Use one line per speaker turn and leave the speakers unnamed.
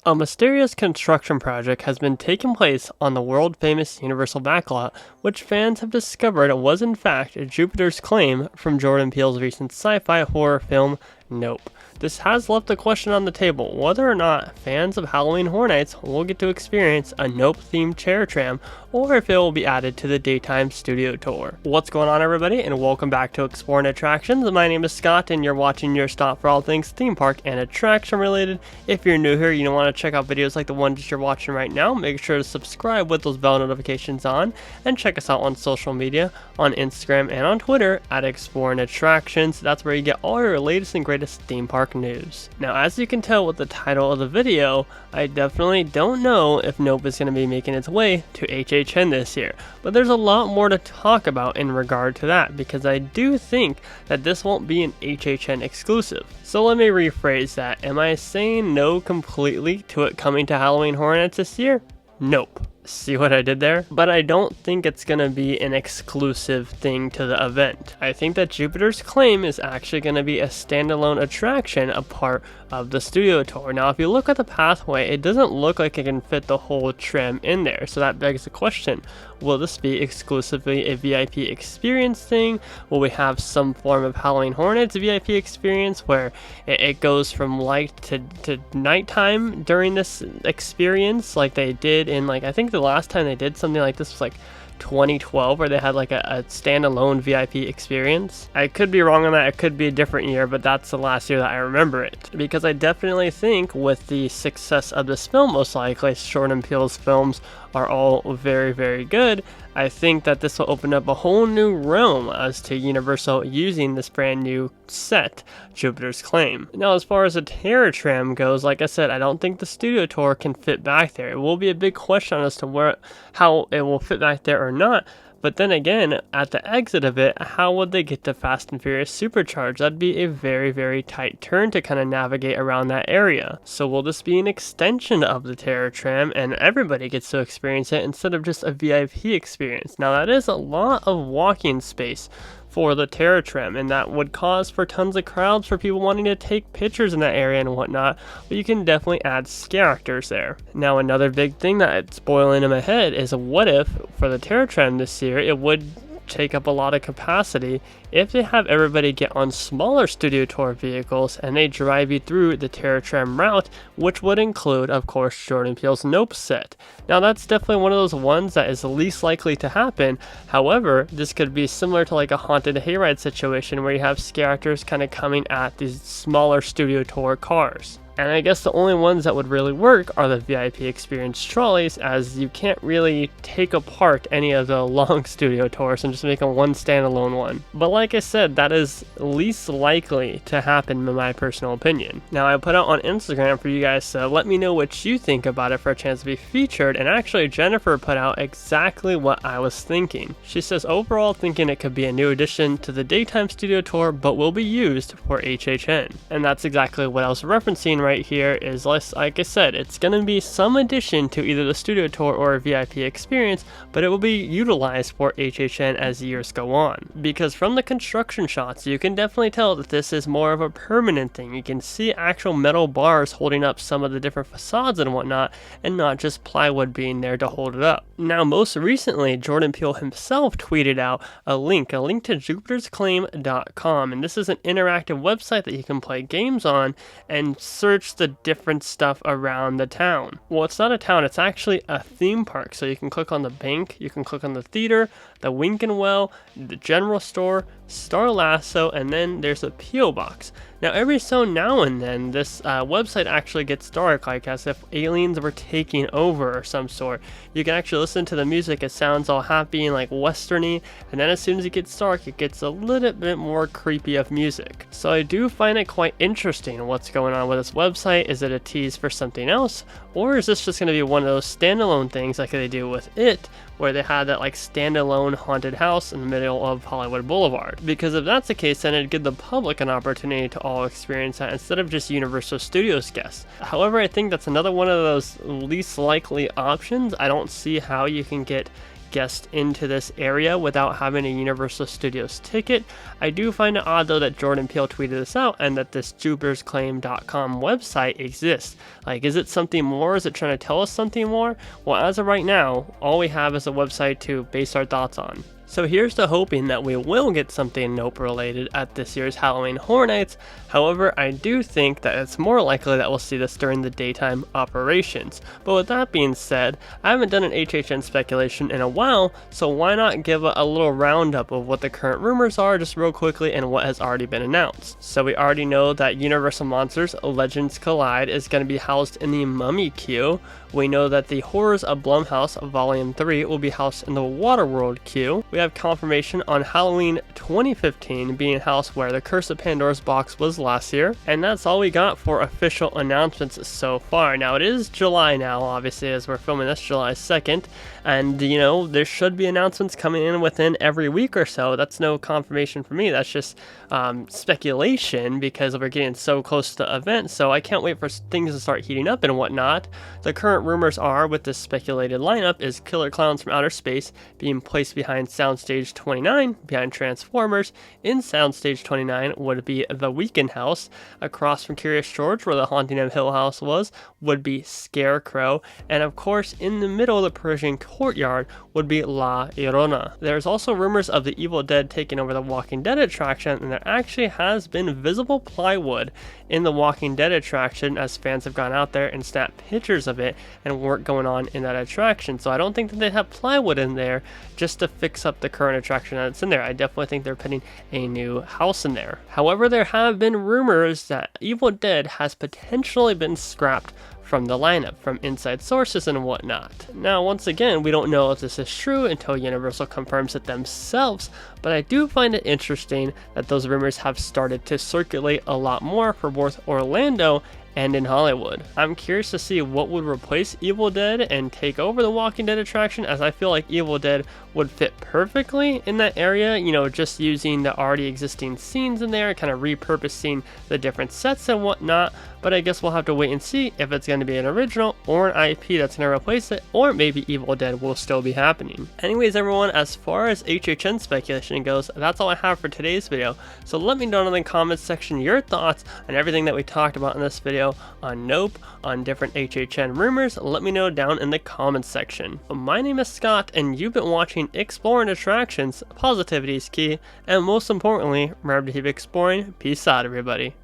A mysterious construction project has been taking place on the world-famous Universal backlot, which fans have discovered was in fact Jupiter's Claim from Jordan Peele's recent sci-fi horror film, Nope. This has left the question on the table whether or not fans of Halloween Horror Nights will get to experience a Nope-themed chair tram, or if it will be added to the daytime studio tour. What's going on, everybody, and welcome back to Exploring Attractions. My name is Scott, and you're watching your stop for all things theme park and attraction related. If you're new here, you don't want to check out videos like the ones you're watching right now, make sure to subscribe with those bell notifications on, and check us out on social media, on Instagram and on Twitter at Exploring Attractions. That's where you get all your latest and greatest theme park news. Now, as you can tell with the title of the video, I definitely don't know if Nope is going to be making its way to HHN this year, but there's a lot more to talk about in regard to that, because I do think that this won't be an HHN exclusive. So let me rephrase that. Am I saying no completely to it coming to Halloween Horror Nights this year? Nope. See what I did there? But I don't think it's going to be an exclusive thing to the event. I think that Jupiter's Claim is actually going to be a standalone attraction, a part of the studio tour. Now, if you look at the pathway, it doesn't look like it can fit the whole tram in there. So that begs the question, will this be exclusively a VIP experience thing? Will we have some form of Halloween Horror Nights VIP experience where it goes from light to nighttime during this experience, like they did in, like, I think the last time they did something like this was like 2012, where they had like a standalone VIP experience. I could be wrong on that. It could be a different year, but that's the last year that I remember it, because I definitely think with the success of this film, most likely Jordan Peele's films are all very, very good. I think that this will open up a whole new realm as to Universal using this brand new set, Jupiter's Claim. Now, as far as the Terror Tram goes, like I said, I don't think the studio tour can fit back there. It will be a big question as to how it will fit back there or not. But then again, at the exit of it, how would they get to Fast and Furious Supercharged? That'd be a very, very tight turn to kind of navigate around that area. So will this be an extension of the Terror Tram and everybody gets to experience it instead of just a VIP experience? Now, that is a lot of walking space for the Terror Tram, and that would cause for tons of crowds for people wanting to take pictures in that area and whatnot, but you can definitely add scare actors there. Now, another big thing that's boiling in my head is, what if for the Terror Tram this year it would take up a lot of capacity if they have everybody get on smaller studio tour vehicles and they drive you through the Terror Tram route, which would include, of course, Jordan Peele's Nope set. Now, that's definitely one of those ones that is the least likely to happen. However, this could be similar to like a haunted hayride situation where you have scare actors kind of coming at these smaller studio tour cars. And I guess the only ones that would really work are the VIP experience trolleys, as you can't really take apart any of the long studio tours and just make them one standalone one. But like I said, that is least likely to happen in my personal opinion. Now, I put out on Instagram for you guys to let me know what you think about it for a chance to be featured, and actually Jennifer put out exactly what I was thinking. She says, overall thinking it could be a new addition to the daytime studio tour, but will be used for HHN. And that's exactly what I was referencing right here. Is like I said, it's going to be some addition to either the studio tour or a VIP experience, but it will be utilized for HHN as years go on. Because from the construction shots, you can definitely tell that this is more of a permanent thing. You can see actual metal bars holding up some of the different facades and whatnot, and not just plywood being there to hold it up. Now, most recently, Jordan Peele himself tweeted out a link to Jupiter'sClaim.com, and this is an interactive website that you can play games on and search the different stuff around the town. Well, it's not a town, it's actually a theme park. So you can click on the bank, you can click on the theater, the Wink and Well, the general store, Star Lasso, and then there's a P.O. box. Now, every so now and then, this website actually gets dark, like as if aliens were taking over or some sort. You can actually listen to the music, it sounds all happy and like westerny, and then as soon as it gets dark, it gets a little bit more creepy of music. So I do find it quite interesting what's going on with this website. Is it a tease for something else, or is this just going to be one of those standalone things like they do with It, where they had that like standalone haunted house in the middle of Hollywood Boulevard? Because if that's the case, then it'd give the public an opportunity to all experience that instead of just Universal Studios guests. However, I think that's another one of those least likely options. I don't see how you can get guest into this area without having a Universal Studios ticket. I do find it odd though that Jordan Peele tweeted this out and that this jupitersclaim.com website exists. Like, is it something more? Is it trying to tell us something more? Well, as of right now, all we have is a website to base our thoughts on. So here's to hoping that we will get something Nope related at this year's Halloween Horror Nights. However, I do think that it's more likely that we'll see this during the daytime operations. But with that being said, I haven't done an HHN speculation in a while, so why not give a little roundup of what the current rumors are just real quickly and what has already been announced. So we already know that Universal Monsters Legends Collide is going to be housed in the Mummy queue. We know that the Horrors of Blumhouse Volume 3 will be housed in the Waterworld queue. We have confirmation on Halloween 2015 being housed where the Curse of Pandora's Box was last year. And that's all we got for official announcements so far. Now it is July now, obviously, as we're filming this July 2nd. And, you know, there should be announcements coming in within every week or so. That's no confirmation for me. That's just speculation because we're getting so close to the event. So I can't wait for things to start heating up and whatnot. The current rumors are with this speculated lineup is Killer Clowns from Outer Space being placed behind Soundstage 29, behind Transformers. In Soundstage 29 would be The Weekend House. Across from Curious George, where the Haunting of Hill House was, would be Scarecrow. And of course, in the middle of the Persian Courtyard would be La Llorona. There's also rumors of the Evil Dead taking over the Walking Dead attraction, and there actually has been visible plywood in the Walking Dead attraction as fans have gone out there and snapped pictures of it and work going on in that attraction. So I don't think that they have plywood in there just to fix up the current attraction that's in there. I definitely think they're putting a new house in there. However, there have been rumors that Evil Dead has potentially been scrapped from the lineup, from inside sources and whatnot. Now, once again, we don't know if this is true until Universal confirms it themselves, but I do find it interesting that those rumors have started to circulate a lot more for both Orlando and in Hollywood. I'm curious to see what would replace Evil Dead and take over the Walking Dead attraction, as I feel like Evil Dead would fit perfectly in that area, you know, just using the already existing scenes in there, kind of repurposing the different sets and whatnot. But I guess we'll have to wait and see if it's going to be an original or an IP that's going to replace it, or maybe Evil Dead will still be happening. Anyways, everyone, as far as HHN speculation goes, that's all I have for today's video. So let me know in the comments section your thoughts on everything that we talked about in this video, on Nope, on different HHN rumors. Let me know down in the comments section. My name is Scott, and you've been watching Exploring Attractions. Positivity is key, and most importantly, remember to keep exploring. Peace out, everybody.